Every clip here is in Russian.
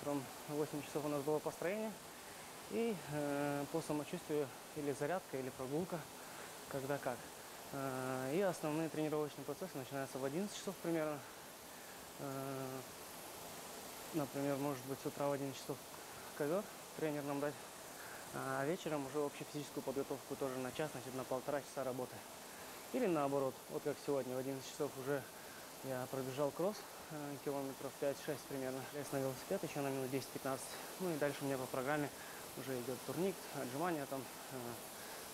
утром 8 часов у нас было построение. И по самочувствию или зарядка, или прогулка, когда как. И основные тренировочные процессы начинаются в 11 часов примерно. Например, может быть, с утра в 11 часов ковер тренер нам дать, а вечером уже общефизическую подготовку тоже на час, значит, на 1,5 часа работы. Или наоборот, вот как сегодня в 11 часов уже я пробежал кросс, километров 5-6 примерно. Лез на велосипед еще на минут 10-15. Ну и дальше у меня по программе уже идет турник, отжимания там,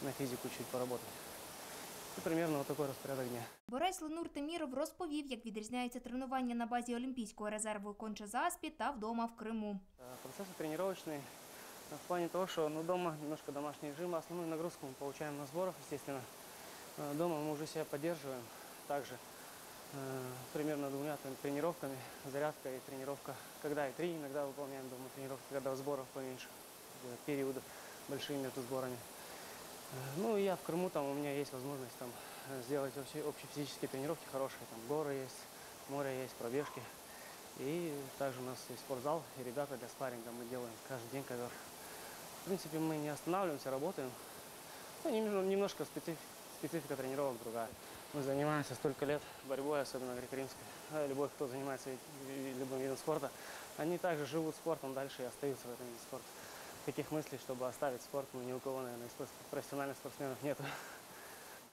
на физику чуть поработать. І примерно вот такой розпорядок дня. Борець Ленур Теміров розповів, як відрізняється тренування на базі Олімпійського резерву Конча-Заспі та вдома в Криму. Процессы тренировочные в плане того, что дома немножко домашний режим, основную нагрузку мы получаем на сборах, естественно. Дома мы уже себя поддерживаем также примерно 2 тренировками, зарядка и тренировка, когда и 3, иногда выполняем дома тренировки, когда сборов поменьше, периоды большие между сборами. Ну и я в Крыму, там у меня есть возможность там сделать общефизические тренировки хорошие, там горы есть, море есть, пробежки. И также у нас есть спортзал, и ребята для спарринга мы делаем каждый день ковер. В принципе, мы не останавливаемся, работаем. Ну, немножко специфика тренировок другая. Мы занимаемся столько лет борьбой, особенно греко-римской. Любой, кто занимается любым видом спорта, они также живут спортом дальше и остаются в этом виде спорта. Таких мыслей, чтобы оставить спорт, ни у кого, наверное, из профессиональных спортсменов нет.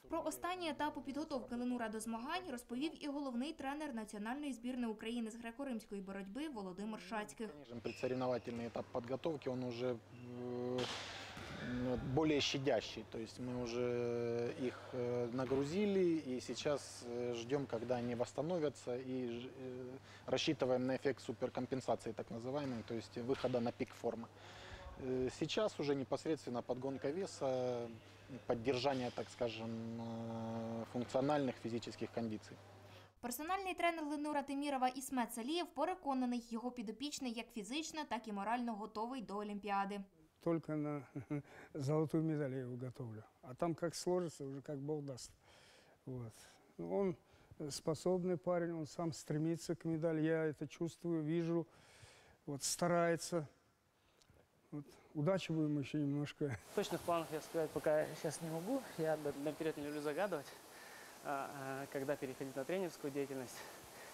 Про останні етапи підготовки Ленура до змагань розповів і головний тренер національної збірної України з греко-римської боротьби Володимир Шацьких. Предсоревновательный этап подготовки, он уже более щадящий, то есть мы уже их нагрузили и сейчас ждем, когда они восстановятся, и рассчитываем на эффект суперкомпенсации, так называемый, то есть выхода на пик формы. Сейчас уже непосредственно подгонка веса, поддержание, так скажем, функциональных физических кондиций. Персональний тренер Ленура Темірова Ісмет Салієв переконаний, його підопічний як фізично, так і морально готовий до Олімпіади. Только на золотую медаль я его готовлю. А там как сложится, уже как Бог даст. Вот. Он способный парень, он сам стремится к медали. Я это чувствую, вижу, вот, старается. Вот. Удачи будем еще немножко. Точных планов я сказать пока сейчас не могу. Я наперед не люблю загадывать, когда переходить на тренерскую деятельность.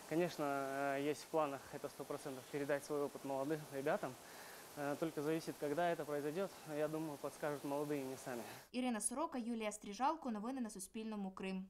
Конечно, есть в планах это 100% передать свой опыт молодым ребятам. Только зависит, когда это произойдет. Я думаю, подскажут молодые не сами. Ірина Сорока, Юлія Стріжалко. Новини на Суспільному. Крим.